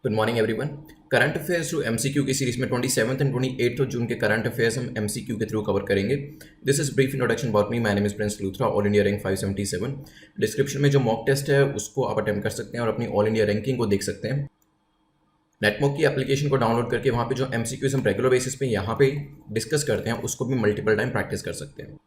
Good morning everyone. Current affairs through MCQ की series में 27 and 28 जून के करंट अफेयर्स हम एमसीक्यू के थ्रू कवर करेंगे। This is brief introduction about me. My name is Prince Luthra, all India rank 577। Description में जो mock test है उसको आप अटेम्प्ट कर सकते हैं और अपनी ऑल इंडिया रैंकिंग को देख सकते हैं। नेटमॉक की एप्लीकेशन को डाउनलोड करके वहाँ पे जो एमसीक्यूज हम रेगुलर बेसिस पे यहाँ पे डिस्कस करते हैं उसको भी मल्टीपल टाइम प्रैक्टिस कर सकते हैं।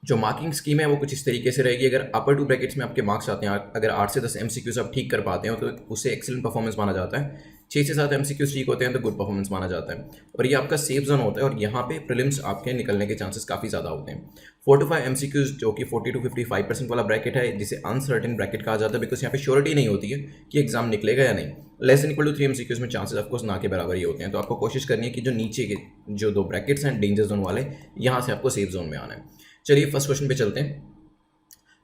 जो मार्किंग स्कीम है वो कुछ इस तरीके से रहेगी। अगर अपर टू ब्रैकेट्स में आपके मार्क्स आते हैं, अगर 8 से 10 एमसीक्यूज आप ठीक कर पाते हो तो उससे एक्सीलेंट परफॉर्मेंस माना जाता है। 6 से 7 एमसीक्यूज ठीक होते हैं तो गुड परफॉर्मेंस माना जाता है। और ये आपका सेफ जोन होता है और यहाँ पे प्रीलिम्स आपके निकलने के चांसेस काफ़ी ज़्यादा होते हैं। 4 to 5 एमसीक्यूज जो कि 40 to 55% वाला ब्रैकेट है, जिसे अनसर्टेन ब्रैकेट कहा जाता है, बिकॉज यहाँ पे श्योरिटी नहीं होती है कि एग्जाम निकलेगा या नहीं। Less than equal to 3 MCQs में चांसेस ऑफकोर्स ना के बराबर ही होते हैं। तो आपको कोशिश करनी है कि जो नीचे के जो 2 ब्रैकेट्स हैं डेंजर जोन वाले, यहाँ से आपको सेफ जोन में आना है। चलिए फर्स्ट क्वेश्चन पे चलते हैं।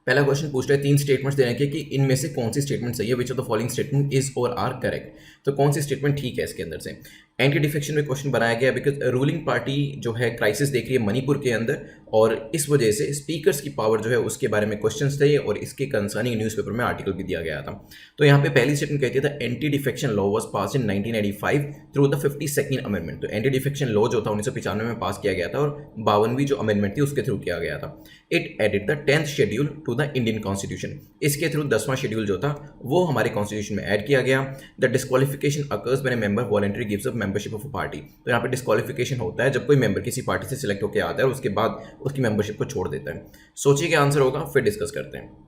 पहला क्वेश्चन पूछ रहा है 3 स्टेटमेंट्स देने के कि इनमें से कौन सी स्टेटमेंट सही है, which of the following statement is और आर करेक्ट। तो कौन सी स्टेटमेंट ठीक है इसके अंदर से। एंटी डिफेक्शन में क्वेश्चन बनाया गया बिकॉज रूलिंग पार्टी जो है क्राइसिस देख रही है मणिपुर के अंदर, और इस वजह से स्पीकर्स की पावर जो है उसके बारे में क्वेश्चंस थे और इसके कंसर्निंग न्यूज़पेपर में आर्टिकल भी दिया गया था। तो यहाँ पे पहली स्टेटमेंट कहती है anti defection law was pass in 1985 through the 52nd amendment. तो एंटी डिफेक्शन लॉ जो था 1995 में पास किया गया था और 52वीं जो अमेंडमेंट थी उसके थ्रू किया गया था। It added the 10th schedule to the Indian constitution. इसके थ्रू 10वां शेड्यूल जो था वो हमारे कॉन्स्टिट्यूशन में ऐड किया गया। The disqualification occurs when a member voluntary gives up membership of a party. तो यहाँ पे डिस्क्वालिफिकेशन होता है जब कोई मेंबर किसी पार्टी से सिलेक्ट होकर आता है और उसके बाद उसकी मेंबरशिप को छोड़ देता है। सोचिए क्या आंसर होगा, फिर डिस्कस करते हैं।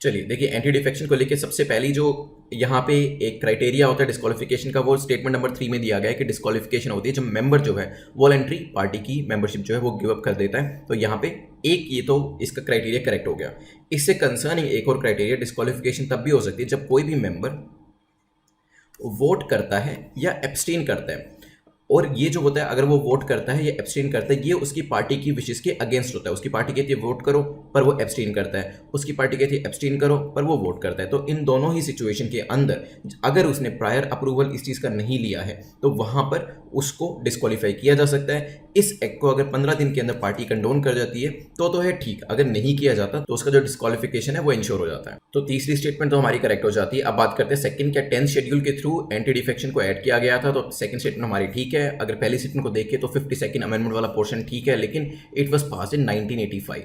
चलिए देखिए, एंटी डिफेक्शन को लेकर सबसे पहली जो यहाँ पे एक क्राइटेरिया होता है डिस्क्वालिफिकेशन का, वो स्टेटमेंट नंबर 3 में दिया गया है कि डिस्क्वालिफिकेशन होती है जब मेंबर जो है वॉलंटरी पार्टी की मेंबरशिप जो है वो गिव अप कर देता है। तो यहाँ पे एक ये तो इसका क्राइटेरिया करेक्ट हो गया। इससे कंसर्निंग एक और क्राइटेरिया, डिस्क्वालिफिकेशन तब भी हो सकती है जब कोई भी मेंबर वोट करता है या एब्सटेन करता है। और ये जो होता है, अगर वो वोट करता है या एब्सटेन करता है, ये उसकी पार्टी की विशेष के अगेंस्ट होता है। उसकी पार्टी कहती है वोट करो पर वो एब्सटेन करता है, उसकी पार्टी कहती है एब्सटेन करो पर वो वोट करता है। तो इन दोनों ही सिचुएशन के अंदर अगर उसने प्रायर अप्रूवल इस चीज़ का नहीं लिया है तो वहाँ पर उसको डिस्क्वालीफाई किया जा सकता है। इस एक्ट को अगर 15 दिन के अंदर पार्टी कंडोन कर जाती है तो है ठीक, अगर नहीं किया जाता तो उसका जो डिस्क्वालिफिकेशन है वो इंश्योर हो जाता है। तो तीसरी स्टेटमेंट तो हमारी करेक्ट हो जाती है। अब बात करते हैं सेकंड, क्या 10th शेड्यूल के थ्रू एंटी डिफेक्शन को ऐड किया गया था। तो सेकंड स्टेटमेंट हमारी ठीक है। अगर पहली स्टेटमेंट को देखें तो 52nd अमेंडमेंट वाला पोर्शन ठीक है, लेकिन इट वाज पास इन 1985।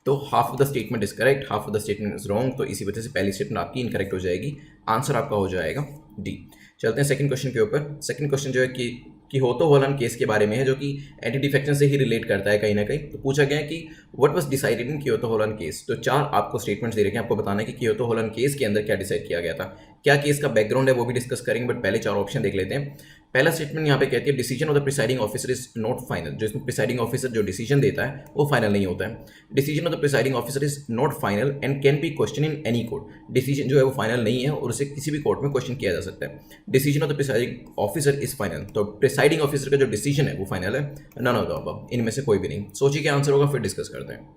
तो half of the statement is correct, half of the statement is wrong. तो इसी वजह से पहली स्टेटमेंट आपकी इनकरेक्ट हो जाएगी। आंसर आपका हो जाएगा डी। चलते हैं सेकंड क्वेश्चन के ऊपर। सेकंड क्वेश्चन जो है कि होतो हॉलन केस के बारे में है, जो कि एंटी डिफेक्शन से ही रिलेट करता है कहीं ना कहीं। तो पूछा गया है कि what was decided in Kyoto Hollen case. तो 4 आपको स्टेटमेंट्स दे रखे हैं, आपको बताना है कि कियोतो हॉलन केस के अंदर क्या डिसाइड किया गया था, क्या केस का बैकग्राउंड है वो भी डिस्कस करेंगे। बट पहले 4 ऑप्शन देख लेते हैं। पहला स्टेटमेंट यहाँ पे कहती है decision of the presiding officer is not final. जो इसमें प्रिसाइडिंग ऑफिसर जो डिसीजन देता है वो फाइनल नहीं होता है। Decision of the presiding officer is not final and can be question in any court. Decision जो है वो फाइनल नहीं है और उसे किसी भी कोर्ट में क्वेश्चन किया जा सकता है। Decision of the presiding officer is final. तो प्रिसाइडिंग ऑफिसर का जो डिसीजन है वो फाइनल है, नन ऑफ द अबव, इनमें से कोई भी नहीं। सोचिए क्या आंसर होगा, फिर डिस्कस करते हैं।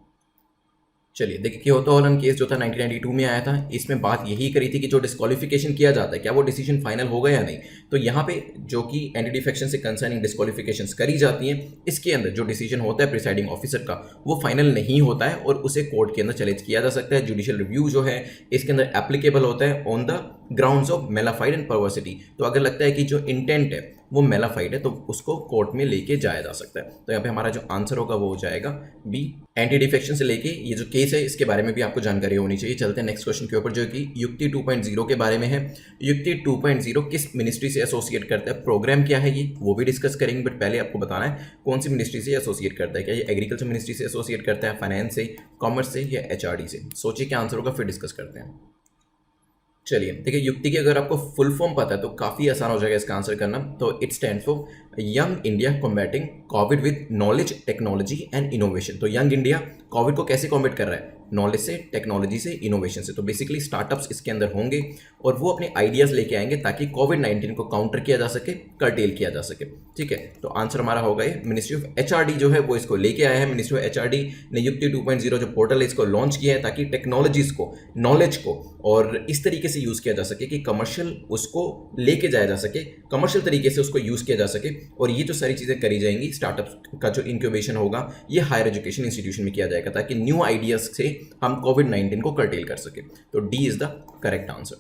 चलिए देखिए, कियोतो हॉलन केस जो था 1992 में आया था। इसमें बात यही करी थी कि जो डिस्क्वालिफिकेशन किया जाता है क्या वो डिसीजन फाइनल होगा या नहीं। तो यहाँ पे जो कि एंटी डिफेक्शन से कंसर्निंग डिस्क्वालिफिकेशंस करी जाती हैं, इसके अंदर जो डिसीजन होता है प्रिसाइडिंग ऑफिसर का वो फाइनल नहीं होता है और उसे कोर्ट के अंदर चैलेंज किया जा सकता है। जुडिशियल रिव्यू जो है इसके अंदर एप्लीकेबल होता है on the grounds of mala fide and perversity. तो अगर लगता है कि जो इंटेंट है वो मेलाफाइड है तो उसको कोर्ट में लेके जाया जा सकता है। तो यहाँ पे हमारा जो आंसर होगा वो हो जाएगा बी। एंटी डिफेक्शन से लेके ये जो केस है इसके बारे में भी आपको जानकारी होनी चाहिए। चलते हैं नेक्स्ट क्वेश्चन के ऊपर, जो कि युक्ति 2.0 के बारे में है। युक्ति 2.0 किस मिनिस्ट्री से एसोसिएट करता है, प्रोग्राम क्या है ये वो भी डिस्कस करेंगे। बट पहले आपको बताना है कौन सी मिनिस्ट्री से एसोसिएट करता है। क्या ये एग्रीकल्चर मिनिस्ट्री से एसोसिएट करता है, फाइनेंस से, कॉमर्स से या एचआरडी से। सोचिए क्या आंसर होगा, फिर डिस्कस करते हैं। चलिए देखिए, युक्ति की अगर आपको फुल फॉर्म पता है तो काफ़ी आसान हो जाएगा इसका आंसर करना। तो it stand for young India combating Covid with knowledge, technology and innovation. तो यंग इंडिया कोविड को कैसे कॉम्बैट कर रहा है, नॉलेज से, टेक्नोलॉजी से, इनोवेशन से। तो बेसिकली स्टार्टअप्स इसके अंदर होंगे और वो अपने आइडियाज़ लेके आएंगे ताकि कोविड-19 को काउंटर किया जा सके, कर्टेल किया जा सके। ठीक है, तो आंसर हमारा होगा ये। मिनिस्ट्री ऑफ एचआरडी जो है वो इसको लेके आया है। मिनिस्ट्री ऑफ एचआरडी ने युक्ति 2.0 जो पोर्टल है इसको लॉन्च किया है ताकि टेक्नोलॉजीज को, नॉलेज को और इस तरीके से यूज़ किया जा सके कि कमर्शियल उसको लेके जाया जा सके, कमर्शियल तरीके से उसको यूज़ किया जा सके। और ये जो सारी चीज़ें करी जाएंगी, स्टार्टअप का जो इंक्यूबेशन होगा ये हायर एजुकेशन इंस्टीट्यूशन में किया जाएगा ताकि न्यू आइडियाज़ से हम कोविड-19 को कर्टेल कर सके। तो D is the correct answer.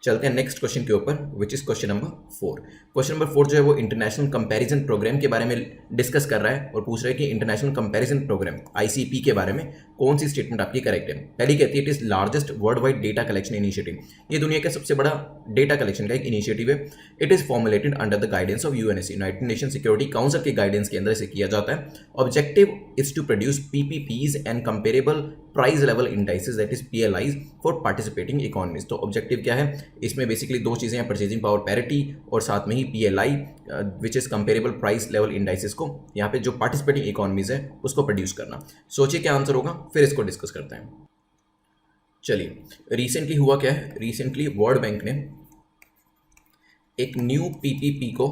चलते हैं नेक्स्ट क्वेश्चन के ऊपर, which is question number 4। Question number 4 जो है वो इंटरनेशनल कंपैरिजन प्रोग्राम के बारे में डिस्कस कर रहा है और पूछ रहा है कि इंटरनेशनल कंपैरिजन प्रोग्राम आईसीपी के बारे में कौन सी स्टेटमेंट आपकी करेक्ट है। पहली कहती है it is largest world wide data collection initiative, ये दुनिया का सबसे बड़ा डेटा कलेक्शन का एक इनिशिएटिव है। It is formulated under the guidance of UNSC, United Nation Security Council के गाइडेंस के अंदर इसे किया जाता है। Objective is to produce PPPs and comparable price level indices that is PLIs for participating economies. तो ऑब्जेक्टिव क्या है इसमें, बेसिकली दो चीज़ें हैं, परचेजिंग पावर पैरिटी और साथ में ही PLI which is comparable price level indices को यहाँ पे जो पार्टिसिपेटिंग इकोनॉमीज है उसको प्रोड्यूस करना। सोचिए क्या आंसर होगा, फिर इसको डिस्कस करते हैं। चलिए, रिसेंटली हुआ क्या है, रिसेंटली वर्ल्ड बैंक ने एक न्यू पीपीपी को,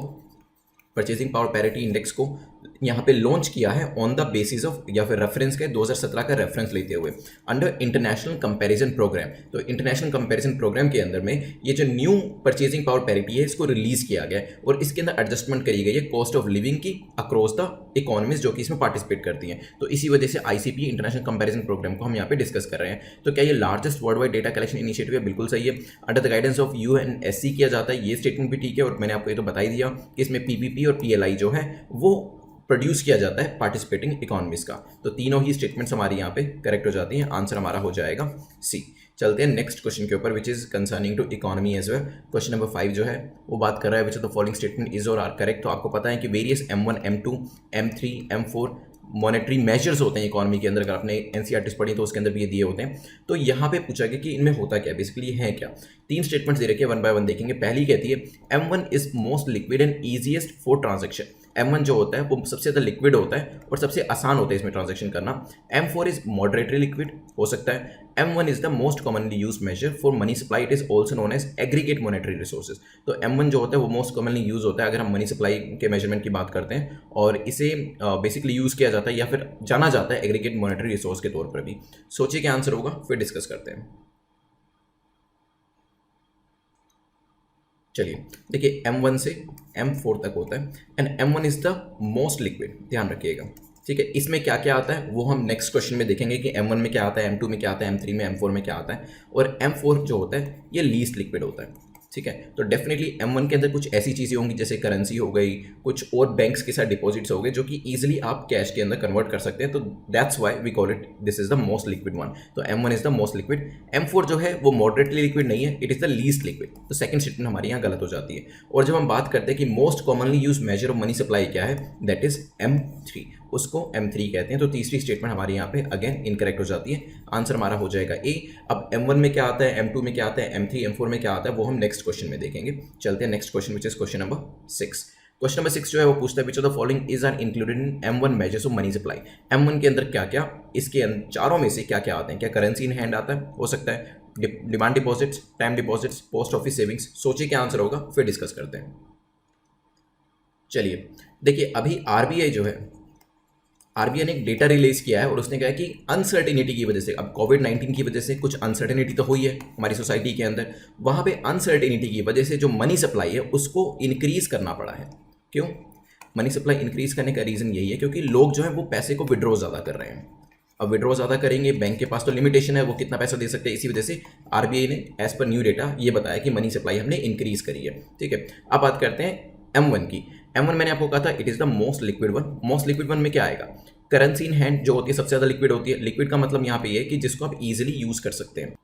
परचेजिंग पावर पैरिटी इंडेक्स को यहाँ पे लॉन्च किया है ऑन द बेसिस ऑफ या फिर रेफरेंस के 2017 का रेफरेंस लेते हुए अंडर इंटरनेशनल कंपैरिजन प्रोग्राम। तो इंटरनेशनल कंपैरिजन प्रोग्राम के अंदर में ये जो न्यू परचेजिंग पावर पैरिटी है इसको रिलीज किया गया है और इसके अंदर एडजस्टमेंट करी गई है कॉस्ट ऑफ लिविंग की अक्रॉस द इकोनॉमीज जो कि इसमें पार्टिसिपेट करती हैं। तो इसी वजह से आईसीपी इंटरनेशनल कंपैरिजन प्रोग्राम को हम यहाँ पे डिस्कस कर रहे हैं। तो क्या ये largest world wide data collection initiative है? बिल्कुल सही है। Under the guidance of UNSC किया जाता है, ये स्टेटमेंट भी ठीक है। और मैंने आपको ये तो बता ही दिया कि इसमें पीपीपी और पीएलआई जो है वो प्रोड्यूस किया जाता है पार्टिसिपेटिंग इकोनॉमीज का। तो तीनों ही स्टेटमेंट्स हमारी यहाँ पे करेक्ट हो जाती हैं। आंसर हमारा हो जाएगा सी। चलते हैं नेक्स्ट क्वेश्चन के ऊपर, which is concerning to economy as well. Question number 5 जो है वो बात कर रहा है which of the following statement is और आर करेक्ट। तो आपको पता है कि various M1, M2, M3, M4 monetary measures होते हैं इकोनॉमी के अंदर। अगर आपने एनसीईआरटी पढ़ी तो उसके अंदर भी ये दिए होते हैं। तो यहाँ पे पूछा गया कि इनमें होता क्या, बेसिकली है क्या। 3 स्टेटमेंट्स दे रखे हैं, वन बाय वन देखेंगे। पहली कहती है M1 is most liquid and easiest for transaction. M1 जो होता है वो सबसे ज़्यादा लिक्विड होता है और सबसे आसान होता है इसमें ट्रांजेक्शन करना। M4 इज मॉडरेटली लिक्विड, हो सकता है। M1 is the most commonly use measure for money supply, it is also known as aggregate monetary resources. तो M1 जो होता है वो मोस्ट कॉमनली यूज होता है अगर हम मनी सप्लाई के मेजरमेंट की बात करते हैं, और इसे बेसिकली यूज किया जाता है या फिर जाना जाता है एग्रीगेट मॉनेटरी रिसोर्स के तौर पर भी। सोचिए क्या आंसर होगा, फिर डिस्कस करते हैं। चलिए देखिए, M1 से M4 तक होता है and M1 is the most liquid, ध्यान रखिएगा। ठीक है, इसमें क्या क्या आता है वो हम नेक्स्ट क्वेश्चन में देखेंगे कि M1 में क्या आता है, M2 में क्या आता है, M3 में, M4 में क्या आता है। और M4 जो होता है ये लीस्ट लिक्विड होता है। ठीक है, तो डेफिनेटली M1 के अंदर कुछ ऐसी चीज़ें होंगी जैसे करेंसी हो गई, कुछ और बैंक्स के साथ डिपॉजिट्स हो गए जो कि ईजिली आप कैश के अंदर कन्वर्ट कर सकते हैं। तो that's why we call it this is the most liquid one. तो M1 is the most liquid. M4 जो है वो मॉडरेटली लिक्विड नहीं है, it is the least liquid. तो सेकंड स्टेटमेंट हमारी यहाँ गलत हो जाती है। और जब हम बात करते हैं कि most commonly use measure of money supply क्या है, दैट इज M3, उसको M3 कहते हैं। तो तीसरी स्टेटमेंट हमारी यहाँ पे अगेन इनकरेक्ट हो जाती है। आंसर हमारा हो जाएगा ए। अब M1 में क्या आता है, M2 में क्या आता है, M3, M4 में क्या आता है वो हम नेक्स्ट क्वेश्चन में देखेंगे। चलते हैं next question which is question number 6। Question number 6 जो है वो पूछता है which of the following is are included in M1 measures of money supply. M1 के अंदर क्या क्या, इसके चारों में से क्या क्या आते हैं। क्या करेंसी इन हैंड आता है, हो सकता है, demand deposits, time deposits, post office savings. सोचिए क्या आंसर होगा, फिर डिस्कस करते हैं। चलिए देखिए, अभी आरबीआई जो है, आरबीआई ने एक डेटा रिलीज किया है और उसने कहा कि अनसर्टेनिटी की वजह से, अब कोविड-19 की वजह से कुछ अनसर्टेनिटी तो हुई है हमारी सोसाइटी के अंदर, वहाँ पे अनसर्टेनिटी की वजह से जो मनी सप्लाई है उसको इंक्रीज करना पड़ा है। क्यों मनी सप्लाई इंक्रीज करने का रीज़न यही है क्योंकि लोग जो है वो पैसे को विड्रॉ ज़्यादा कर रहे हैं। अब विड्रॉ ज़्यादा करेंगे, बैंक के पास तो लिमिटेशन है वो कितना पैसा दे सकते हैं। इसी वजह से आरबीआई ने एज पर न्यू डेटा ये बताया कि मनी सप्लाई हमने इंक्रीज करी है। ठीक है, अब बात करते हैं M1 की। M1 मैंने आपको कहा था it is the most liquid one. Most liquid one में क्या आएगा, करेंसी इन हैंड जो होती है सबसे ज़्यादा लिक्विड होती है। लिक्विड का मतलब यहाँ पे ये है कि जिसको आप इजीली यूज़ कर सकते हैं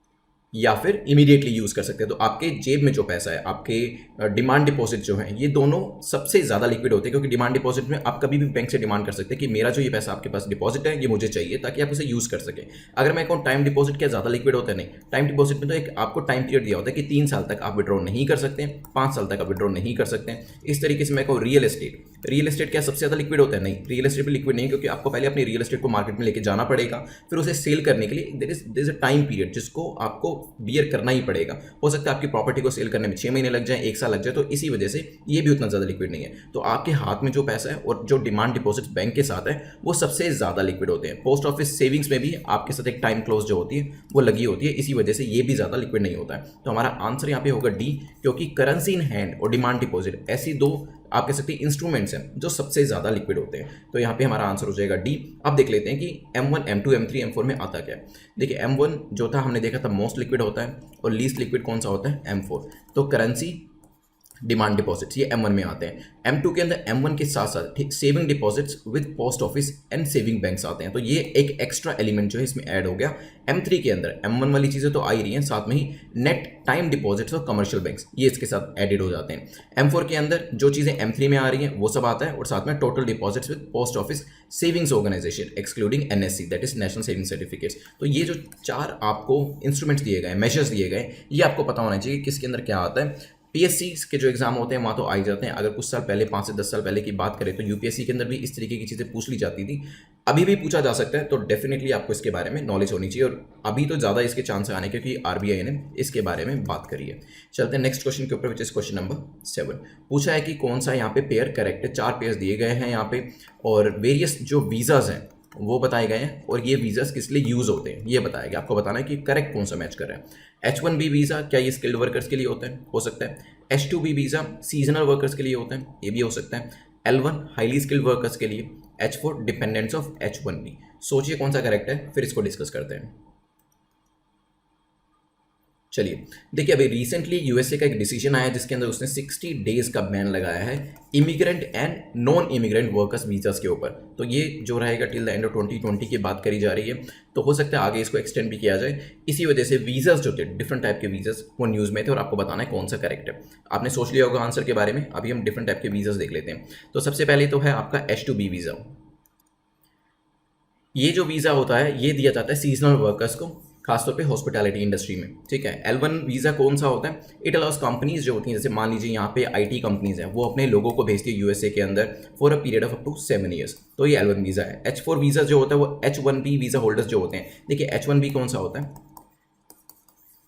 या फिर इमीडिएटली यूज़ कर सकते हैं। तो आपके जेब में जो पैसा है, आपके डिमांड डिपॉजिट जो है, ये दोनों सबसे ज़्यादा लिक्विड होते हैं क्योंकि डिमांड डिपॉजिट में आप कभी भी बैंक से डिमांड कर सकते हैं कि मेरा जो ये पैसा आपके पास डिपॉजिट है ये मुझे चाहिए, ताकि आप उसे यूज़ कर सकें। अगर मैं कहूँ टाइम डिपॉजिट क्या ज़्यादा लिक्विड होता है, नहीं। टाइम डिपॉजिट में तो एक आपको टाइम पीरियड दिया होता है कि 3 साल तक आप विड्रॉ नहीं कर सकते हैं, 5 साल तक आप विड्रॉ नहीं कर सकते हैं। इस तरीके से मैं कहूँ रियल एस्टेट, रियल एस्टेट क्या सबसे ज़्यादा लिक्विड होता है, नहीं। रियल एस्टेट भी लिक्विड नहीं क्योंकि आपको पहले अपनी रियल एस्टेट को मार्केट में लेके जाना पड़ेगा, फिर उसे सेल करने के लिए there is a time period जिसको आपको बियर करना ही पड़ेगा। हो सकता है आपकी प्रॉपर्टी को सेल करने में 6 महीने लग जाए, 1 साल लग जाए। तो इसी वजह से ये भी उतना ज़्यादा लिक्विड नहीं है। तो आपके हाथ में जो पैसा है और जो डिमांड डिपॉजिट बैंक के साथ है वो सबसे ज़्यादा लिक्विड होते हैं। पोस्ट ऑफिस सेविंग्स में भी आपके साथ एक टाइम क्लोज जो होती है वो लगी होती है, इसी वजह से ये भी ज़्यादा लिक्विड नहीं होता है। तो हमारा आंसर यहाँ पे होगा डी, क्योंकि करेंसी इन हैंड और डिमांड डिपॉजिट ऐसी दो आप कह सकते हैं इंस्ट्रूमेंट्स हैं जो सबसे ज़्यादा लिक्विड होते हैं। तो यहाँ पे हमारा आंसर हो जाएगा डी। अब देख लेते हैं कि M1, M2, M3, M4 में आता क्या है। देखिए M1 जो था हमने देखा था मोस्ट लिक्विड होता है और लीस्ट लिक्विड कौन सा होता है, M4। तो करेंसी डिमांड डिपॉजिट्स ये M1 में आते हैं। M2 के अंदर M1 के साथ साथ ठीक saving deposits with post office and saving banks आते हैं। तो ये एक एक्स्ट्रा एलिमेंट जो है इसमें ऐड हो गया। M3 के अंदर M1 वाली चीज़ें तो आ ही रही हैं, साथ में ही नेट टाइम डिपॉजिट्स और कमर्शियल बैंक्स ये इसके साथ एडेड हो जाते हैं। M4 के अंदर जो चीज़ें M3 में आ रही हैं वो सब आता है और साथ में total deposits with post office savings organisation excluding NSC that is national saving certificates. तो ये जो 4 आपको इंस्ट्रूमेंट्स दिए गए, मेजर्स दिए गए, ये आपको पता होना चाहिए किसके अंदर क्या आता है। PSC के जो एग्जाम होते हैं वहाँ तो आ ही जाते हैं। अगर कुछ साल पहले 5 से 10 साल पहले की बात करें तो UPSC के अंदर भी इस तरीके की चीज़ें पूछ ली जाती थी, अभी भी पूछा जा सकता है। तो डेफिनेटली आपको इसके बारे में नॉलेज होनी चाहिए और अभी तो ज़्यादा इसके चांस आने क्योंकि RBI ने इसके बारे में बात करी है। चलते हैं नेक्स्ट क्वेश्चन के ऊपर, विच इज क्वेश्चन नंबर 7। पूछा है कि कौन सा यहाँ पे पेयर करेक्ट है। 4 पेयर्स दिए गए हैं यहाँ पे और वेरियस जो वीज़ाज हैं वो बताए गए हैं और ये वीज़ास किस लिए यूज़ होते हैं ये बताया गया। आपको बताना है कि करेक्ट कौन सा मैच कर रहा है। H1B वीज़ा क्या ये स्किल्ड वर्कर्स के लिए होता है, हो सकता है। H2B वीज़ा सीजनल वर्कर्स के लिए होता है, ये भी हो सकता है। L1 हाईली स्किल्ड वर्कर्स के लिए। H4 dependents of H1B। सोचिए कौन सा करेक्ट है, फिर इसको डिस्कस करते हैं। चलिए देखिए, अभी रिसेंटली USA का एक डिसीजन आया जिसके अंदर उसने 60 डेज का बैन लगाया है immigrant and non immigrant workers visas के ऊपर। तो ये जो रहेगा टिल द एंड ऑफ 2020 की बात करी जा रही है, तो हो सकता है आगे इसको एक्सटेंड भी किया जाए। इसी वजह से वीज़ास जो थे डिफरेंट टाइप के वीज़ास वो न्यूज़ में थे और आपको बताना है कौन सा करेक्ट है। आपने सोच लिया होगा आंसर के बारे में। अभी हम डिफरेंट टाइप के वीज़ास देख लेते हैं। तो सबसे पहले तो है आपका H2B वीज़ा। ये जो वीज़ा होता है ये दिया जाता है सीजनल वर्कर्स को, खासतौर पे हॉस्पिटैलिटी इंडस्ट्री में, ठीक है। L1 वीज़ा कौन सा होता है, इट अलाउस कंपनीज जो होती हैं, जैसे मान लीजिए यहाँ पे IT कंपनीज हैं, वो अपने लोगों को भेजती है USA के अंदर for a period of up to 7 years. तो ये L1 वीज़ा है। H4 वीज़ा जो होता है वो H1B वीज़ा होल्डर्स जो होते हैं। देखिए H1B कौन सा होता है,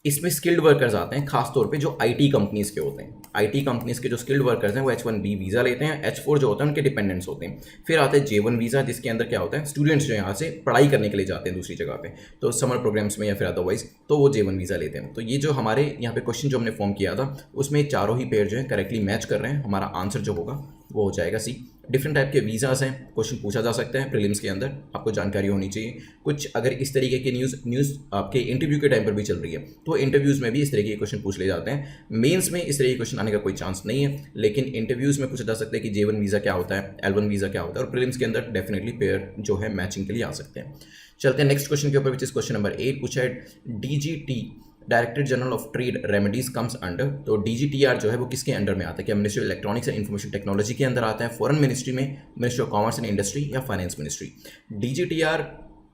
इसमें स्किल्ड वर्कर्स आते हैं, खासतौर पे जो IT कंपनीज के होते हैं। IT कंपनीज के जो स्किल्ड वर्कर्स हैं वो H1B वीज़ा लेते हैं। H4 जो होता है उनके डिपेंडेंट्स होते हैं। फिर आता है J1 वीज़ा, जिसके अंदर क्या होता है, स्टूडेंट्स जो यहाँ से पढ़ाई करने के लिए जाते हैं दूसरी जगह पे, तो समर प्रोग्राम्स में या फिर अदरवाइज, तो वो J1 वीज़ा लेते हैं। तो ये जो हमारे यहाँ पे क्वेश्चन जो हमने फॉर्म किया था उसमें चारों ही पेयर जो है करेक्टली मैच कर रहे हैं। हमारा आंसर जो होगा वो हो जाएगा सी। डिफरेंट टाइप के वीज़ास हैं, क्वेश्चन पूछा जा सकता है प्रीलिम्स के अंदर, आपको जानकारी होनी चाहिए। कुछ अगर इस तरीके की न्यूज़ आपके इंटरव्यू के टाइम पर भी चल रही है तो इंटरव्यूज़ में भी इस तरीके के क्वेश्चन पूछ ले जाते हैं। मेंस में इस तरीके के क्वेश्चन आने का कोई चांस नहीं है, लेकिन इंटरव्यूज़ में पूछा जा सकता है कि J1 वीज़ा क्या होता है, L1 वीज़ा क्या होता है, और प्रीलिम्स के अंदर डेफिनेटली पेयर जो है मैचिंग के लिए आ सकते हैं। चलते हैं नेक्स्ट क्वेश्चन के ऊपर, विच इज क्वेश्चन नंबर 8। पूछा है DGT directorate general of trade remedies comes under. तो DGTR जो है वो किसके अंडर में आता है, क्या ministry of electronics and information technology के अंदर आता है, फॉरेन मिनिस्ट्री में, ministry of commerce and industry, या फाइनेंस मिनिस्ट्री। DGTR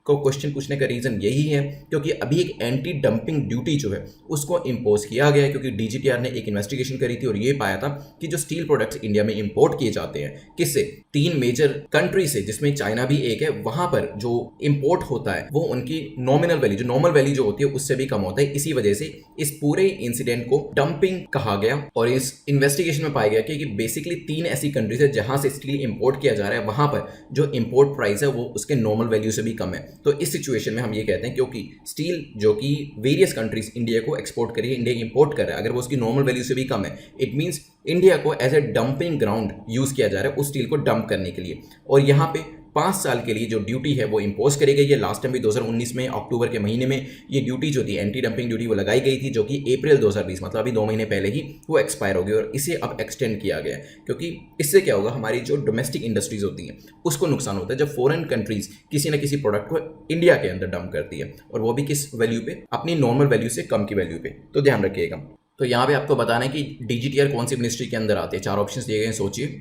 को क्वेश्चन पूछने का रीज़न यही है क्योंकि अभी एक एंटी डंपिंग ड्यूटी जो है उसको इम्पोज किया गया है, क्योंकि DGTR ने एक इन्वेस्टिगेशन करी थी और ये पाया था कि जो स्टील प्रोडक्ट्स इंडिया में इंपोर्ट किए जाते हैं, किससे, 3 मेजर कंट्री से, जिसमें चाइना भी एक है, वहां पर जो इंपोर्ट होता है वो उनकी नॉमिनल वैल्यू, जो नॉर्मल वैल्यू जो होती है उससे भी कम होता है। इसी वजह से इस पूरे इंसिडेंट को डंपिंग कहा गया और इस इन्वेस्टिगेशन में पाया गया कि बेसिकली 3 ऐसी कंट्रीज है जहां से स्टील इंपोर्ट किया जा रहा है, वहां पर जो इंपोर्ट प्राइस है वो उसके नॉर्मल वैल्यू से भी कम है। तो इस सिचुएशन में हम ये कहते हैं क्योंकि स्टील जो कि वेरियस कंट्रीज इंडिया को एक्सपोर्ट करिए, इंडिया इंपोर्ट कर रहा है, अगर वो उसकी नॉर्मल वैल्यू से भी कम है, इट मींस इंडिया को as a dumping ground use किया जा रहा है उस स्टील को डंप करने के लिए। और यहाँ पे 5 साल के लिए जो ड्यूटी है वो इम्पोज करी गई है। लास्ट टाइम भी 2019 में अक्टूबर के महीने में ये ड्यूटी जो थी, एंटी डंपिंग ड्यूटी, वो लगाई गई थी, जो कि अप्रैल 2020 मतलब अभी 2 महीने पहले ही वो एक्सपायर हो गई और इसे अब एक्सटेंड किया गया है। क्योंकि इससे क्या होगा, हमारी जो डोमेस्टिक इंडस्ट्रीज होती हैं उसको नुकसान होता है जब फॉरेन कंट्रीज किसी न किसी प्रोडक्ट को इंडिया के अंदर डंप करती है, और वो भी किस वैल्यू पे, अपनी नॉर्मल वैल्यू से कम की वैल्यू पे। तो ध्यान रखिएगा। तो यहाँ पे आपको बताना है कि DGTR कौन सी मिनिस्ट्री के अंदर आते हैं। 4 ऑप्शन दिए गए हैं, सोचिए।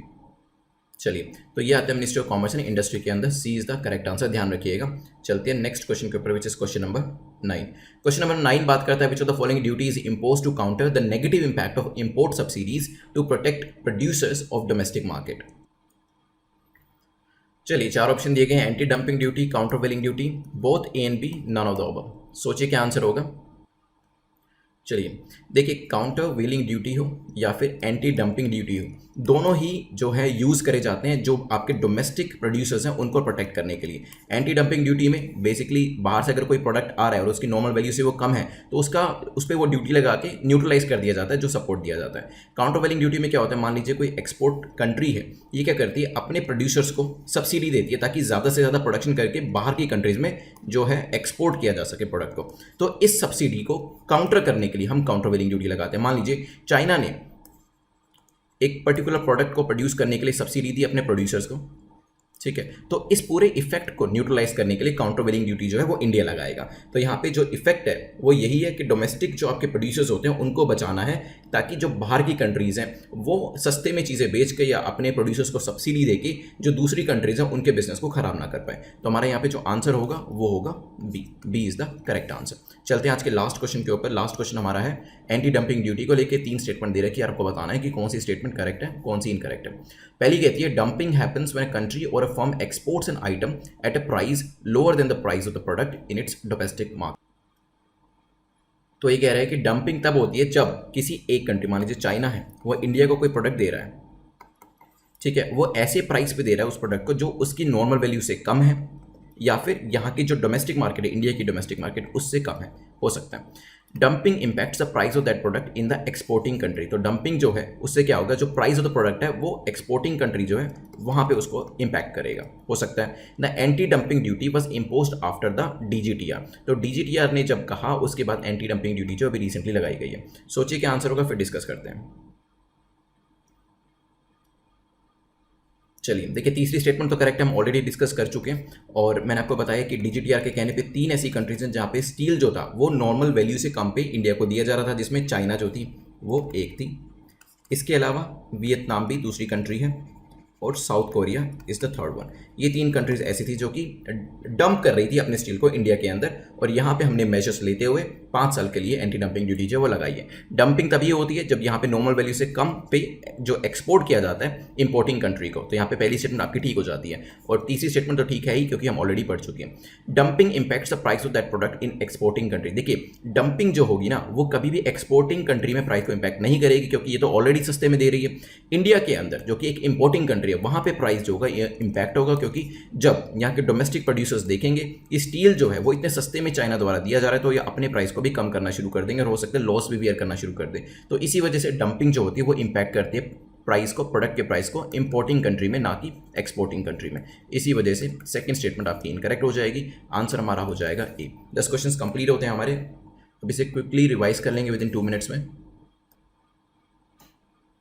चलिए, तो ये आता है ministry of commerce and industry के अंदर। C is the correct answer, ध्यान रखिएगा। चलते हैं नेक्स्ट क्वेश्चन के ऊपर, which is question number 9। Question number 9 बात करता है which of the following duties impose to counter the negative impact of import subsidies to protect producers of domestic market. चलिए, 4 ऑप्शन दिए गए हैं, anti dumping duty, countervailing duty, both A and B, none of the above. सोचिए क्या answer होगा। चलिए देखिए, counter wheeling duty हो या फिर एंटी डंपिंग ड्यूटी हो, दोनों ही जो है यूज़ करे जाते हैं जो आपके डोमेस्टिक प्रोड्यूसर्स हैं उनको प्रोटेक्ट करने के लिए। एंटी डंपिंग ड्यूटी में बेसिकली बाहर से अगर कोई प्रोडक्ट आ रहा है और उसकी नॉर्मल वैल्यू से वो कम है तो उस पर वो ड्यूटी लगा के न्यूट्रलाइज कर दिया जाता है, जो सपोर्ट दिया जाता है। काउंटर व्हीलिंग ड्यूटी में क्या होता है, मान लीजिए कोई एक्सपोर्ट कंट्री है, ये क्या करती है, अपने प्रोड्यूसर्स को सब्सिडी देती है ताकि ज़्यादा से ज़्यादा प्रोडक्शन करके बाहर की कंट्रीज़ में जो है एक्सपोर्ट किया जा सके प्रोडक्ट को। तो इस सब्सिडी को काउंटर करने के लिए हम काउंटर व्हीलिंग ड्यूटी लगाते हैं। मान लीजिए चाइना ने एक पर्टिकुलर प्रोडक्ट को प्रोड्यूस करने के लिए सब्सिडी दी अपने प्रोड्यूसर्स को, ठीक है, तो इस पूरे इफेक्ट को न्यूट्रलाइज करने के लिए काउंटर व्हीलिंग ड्यूटी जो है वो इंडिया लगाएगा। तो यहाँ पे जो इफेक्ट है वो यही है कि डोमेस्टिक जो आपके प्रोड्यूसर्स होते हैं उनको बचाना है ताकि जो बाहर की कंट्रीज़ हैं वो सस्ते में चीज़ें बेच के या अपने प्रोड्यूसर्स को सब्सिडी दे के जो दूसरी कंट्रीज़ हैं उनके बिजनेस को खराब ना कर पाए। तो हमारे यहाँ पे जो आंसर होगा वो होगा B is the correct answer. चलते हैं आज के लास्ट क्वेश्चन के ऊपर। लास्ट क्वेश्चन हमारा है एंटी डंपिंग ड्यूटी को लेकर 3 स्टेटमेंट दे रखी है, आपको बताना है कि कौन सी स्टेटमेंट करेक्ट है कौन सी इनकरेक्ट है। पहली कहती है dumping happens when a country or a firm exports an item at a price lower than the price of the product in its domestic market. तो ये कह रहा है कि डंपिंग तब होती है जब किसी एक कंट्री, मान लीजिए चाइना है, वो इंडिया को कोई प्रोडक्ट दे रहा है, ठीक है, वो ऐसे प्राइस पे दे रहा है उस प्रोडक्ट को जो उसकी नॉर्मल वैल्यू से कम है या फिर यहाँ की जो डोमेस्टिक मार्केट है, इंडिया की डोमेस्टिक मार्केट, उससे कम है, हो सकता है। Dumping impacts the price of that product in the exporting country. तो डंपिंग जो है उससे क्या होगा, जो प्राइस ऑफ द प्रोडक्ट है वो एक्सपोर्टिंग कंट्री जो है वहाँ पे उसको इम्पैक्ट करेगा, हो सकता है। The anti dumping duty was imposed after the DGTR। तो DGTR ने जब कहा उसके बाद एंटी डंपिंग ड्यूटी जो अभी रिसेंटली लगाई गई है। सोचिए क्या आंसर होगा, फिर डिस्कस करते हैं। चलिए देखिए, तीसरी स्टेटमेंट तो करेक्ट है, हम ऑलरेडी डिस्कस कर चुके हैं और मैंने आपको बताया कि DGTR के कहने पे 3 ऐसी कंट्रीज हैं जहाँ पे स्टील जो था वो नॉर्मल वैल्यू से कम पे इंडिया को दिया जा रहा था, जिसमें चाइना जो थी वो एक थी, इसके अलावा वियतनाम भी दूसरी कंट्री है और south Korea is the third one. ये 3 कंट्रीज ऐसी थी जो कि डंप कर रही थी अपने स्टील को इंडिया के अंदर, और यहाँ पे हमने मेजर्स लेते हुए 5 साल के लिए एंटी डंपिंग ड्यूटी जो वो लगाई है। डंपिंग तभी होती है जब यहाँ पे नॉर्मल वैल्यू से कम पे जो एक्सपोर्ट किया जाता है इंपोर्टिंग कंट्री को। तो यहाँ पे पहली स्टेटमेंट आपकी ठीक हो जाती है और तीसरी स्टेटमेंट तो ठीक है ही क्योंकि हम ऑलरेडी पढ़ चुके हैं। Dumping impacts the price of that product in exporting country. देखिए, डंपिंग जो होगी ना वो कभी भी एक्सपोर्टिंग कंट्री में प्राइस को इम्पैक्ट नहीं करेगी क्योंकि ये तो ऑलरेडी सस्ते में दे रही है। इंडिया के अंदर जो कि एक इंपोर्टिंग कंट्री है वहाँ पे प्राइस जो होगा ये इम्पैक्ट होगा, क्योंकि जब यहाँ के डोमेस्टिक प्रोड्यूसर्स देखेंगे कि स्टील जो है वो इतने सस्ते में चाइना द्वारा दिया जा रहा है तो ये अपने प्राइस को भी कम करना शुरू कर देंगे और हो सकता है लॉस भी बियर करना शुरू कर दें। तो इसी वजह से डंपिंग जो होती है वो इम्पैक्ट करती है प्राइस को, प्रोडक्ट के प्राइस को इंपोर्टिंग कंट्री में, ना कि एक्सपोर्टिंग कंट्री में। इसी वजह से सेकंड स्टेटमेंट आपकी इनकरेक्ट हो जाएगी। आंसर हमारा हो जाएगा ए। 10 क्वेश्चंस कंप्लीट होते हैं हमारे। अब इसे क्विकली रिवाइज कर लेंगे विदिन 2 मिनट्स में।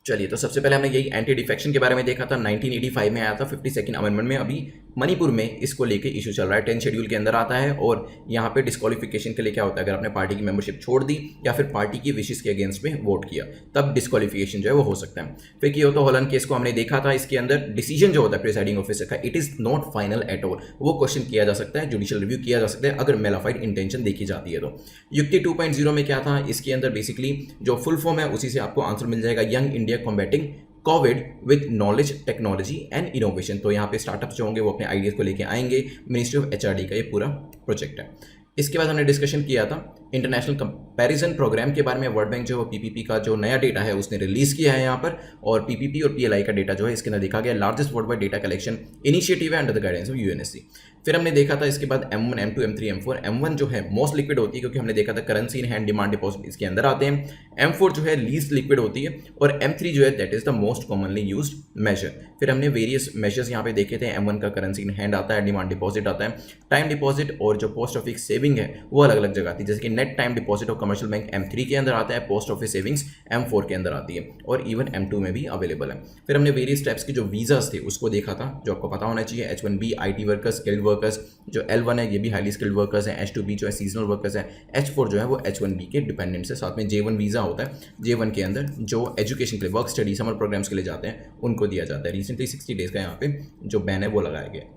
चलिए, तो सबसे पहले हमने यही एंटी डिफेक्शन के बारे में देखा था, 1985 में आया था 52nd अमेंडमेंट में। अभी मणिपुर में इसको लेके इशू चल रहा है, 10 शेड्यूल के अंदर आता है और यहाँ पे डिस्क्वालिफिकेशन के लिए क्या होता है, अगर आपने पार्टी की मेंबरशिप छोड़ दी या फिर पार्टी की विशेष के अगेंस्ट में वोट किया तब डिस्क्वालिफिकेशन जो है वो हो सकता है। फिर की हो तो हॉलैंड केस को हमने देखा था, इसके अंदर डिसीजन जो होता है प्रिसाइडिंग ऑफिसर का, it is not final at all. वो क्वेश्चन किया जा सकता है, जुडिशियल रिव्यू किया जा सकता है अगर मेलाफाइड इंटेंशन देखी जाती है तो। युक्ति 2.0 में क्या था, इसके अंदर बेसिकली जो फुल फॉर्म है उसी से आपको आंसर मिल जाएगा, young India combating Covid with knowledge technology and innovation. तो यहाँ पे स्टार्टअप्स जो होंगे वो अपने आइडियाज़ को लेके आएंगे। मिनिस्ट्री ऑफ HRD का ये पूरा प्रोजेक्ट है। इसके बाद हमने डिस्कशन किया था इंटरनेशनल कंपैरिजन प्रोग्राम के बारे में। वर्ल्ड बैंक जो PPP का जो नया डेटा है उसने रिलीज किया है यहाँ पर, और PPP और PLI का डेटा जो है इसके अंदर देखा गया largest world wide data collection initiative है under the guidance of UNSC। फिर हमने देखा था इसके बाद M1, M2, M3, M4। M1 जो है मोस्ट लिक्विड होती है क्योंकि हमने देखा था currency in hand demand deposit इसके अंदर आते हैं। M4 जो है लीस्ट लिक्विड होती है और M3 जो है that is the most commonly used measure. फिर हमने वेरियस मेजर्स यहाँ पे देखे थे। M1 का करेंसी इन हैंड आता है, डिमांड डिपॉजिट आता है, टाइम डिपॉजिट और जो पोस्ट ऑफिस सेविंग है वो अलग अलग जगह आती है, जैसे कि नेट टाइम डिपॉजिट और कमर्शियल बैंक M3 के अंदर आता है, पोस्ट ऑफिस सेविंग्स M4 के अंदर आती है और इवन M2 में भी अवेलेबल है। फिर हमने वेरियस टाइप्स के जो वीज़ास थे उसको देखा था जो आपको पता होना चाहिए, H1B IT workers, skilled workers, जो L1 है ये भी हाईली स्किल्ड वर्कर्स हैं, H2B जो है सीजनल वर्कर्स हैं, H4 जो है वो H1B के डिपेंडेंट्स है। साथ में J1 वीज़ा होता है, J1 के अंदर जो एजुकेशन के लिए, वर्क स्टडी, समर प्रोग्राम्स के लिए जाते हैं उनको दिया जाता है। रिसेंटली 60 डेज़ का यहाँ पे जो बैन है वो लगाया गया।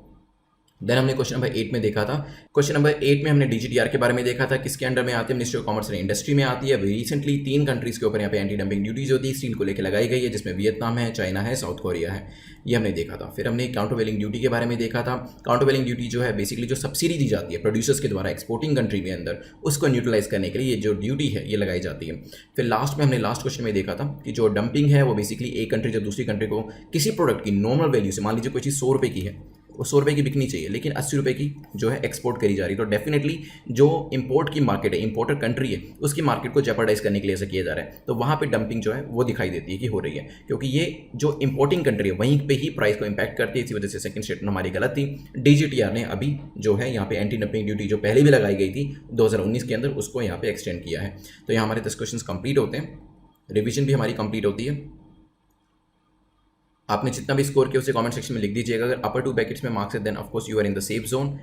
देन हमने क्वेश्चन नंबर 8 में देखा था। क्वेश्चन नंबर 8 में हमने डीजीटीआर के बारे में देखा था, किसके अंडर में आती है, ministry of commerce and industry में आती है। रिसेंटली 3 कंट्रीज के ऊपर यहाँ पे एंटी डंपिंग ड्यूटीज होती है स्टील को लेकर लगाई गई है, जिसमें वियतनाम है, चाइना है, साउथ कोरिया है, ये हमने देखा था। फिर हमने काउंटर वेलिंग ड्यूटी के बारे में देखा था। काउंटर वेलिंग ड्यूटी जो है बेसिकली जो सब्सिडी दी जाती है प्रोड्यूसर्स के द्वारा एक्सपोर्टिंग कंट्री के अंदर, उसको न्यूट्रलाइज करने के लिए ये जो ड्यूटी है ये लगाई जाती है। फिर लास्ट में हमने लास्ट क्वेश्चन में देखा था कि जो डंपिंग है वो बेसिकली एक कंट्री जब दूसरी कंट्री को किसी प्रोडक्ट की नॉर्मल वैल्यू से, मान लीजिए कोई चीज़ 100 रुपये की है, वो 100 रुपये की बिकनी चाहिए लेकिन 80 रुपये की जो है एक्सपोर्ट करी जा रही है, तो डेफिनेटली जो इंपोर्ट की मार्केट है, इंपोर्टर कंट्री है, उसकी मार्केट को जेपरडाइज करने के लिए ऐसा किया जा रहा है। तो वहाँ पे डंपिंग जो है वो दिखाई देती है कि हो रही है, क्योंकि ये जो इंपोर्टिंग कंट्री है वहीं पे ही प्राइस को इम्पैक्ट करती है। इसी वजह से सेकंड स्टेटमेंट हमारी गलत थी। डीजीटीआर ने अभी जो है यहाँ पे एंटी डंपिंग ड्यूटी जो पहले भी लगाई गई थी 2019 के अंदर, उसको यहाँ पे एक्सटेंड किया है। तो यहाँ हमारे 10 क्वेश्चन कंप्लीट होते हैं, रिविजन भी हमारी कंप्लीट होती है। आपने जितना भी स्कोर किया उसे कमेंट सेक्शन में लिख दीजिएगा। अगर अपर 2 ब्रैकेट्स में मार्क्स है then of course you are in the safe zone,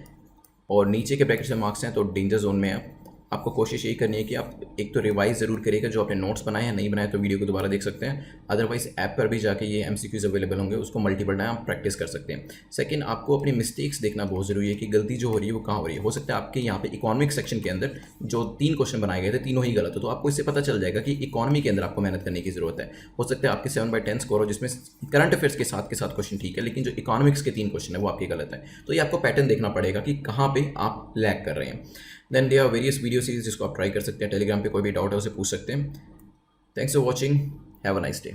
और नीचे के ब्रैकेट्स में मार्क्स हैं तो डेंजर जोन में है। आपको कोशिश यही करनी है कि आप एक तो रिवाइज ज़रूर करिएगा, जो आपने नोट्स बनाए हैं, नहीं बनाए तो वीडियो को दोबारा देख सकते हैं। अदरवाइज ऐप पर भी जाके ये एमसीक्यूज अवेलेबल होंगे, उसको मल्टीपल टाइम आप प्रैक्टिस कर सकते हैं। सेकंड, आपको अपनी मिस्टेक्स देखना बहुत ज़रूरी है कि गलती जो हो रही है वो कहाँ हो रही है। हो सकता है आपके यहाँ पे इकोनॉमिक सेक्शन के अंदर जो 3 क्वेश्चन बनाए गए थे तीनों ही गलत हो, तो आपको इससे पता चल जाएगा कि इकोनॉमी के अंदर आपको मेहनत करने की ज़रूरत है। हो सकता है आपके 7/10 स्कोर हो जिसमें करंट अफेयर्स के साथ क्वेश्चन ठीक है, लेकिन जो इकोनॉमिक्स के 3 क्वेश्चन है वो आपके गलत है। तो ये आपको पैटर्न देखना पड़ेगा कि कहाँ पे आप लैग कर रहे हैं। Then there are various video series जिसको आप ट्राई कर सकते हैं। टेलीग्राम पे कोई भी डाउट है उसे पूछ सकते हैं। Thanks for watching, have a nice day.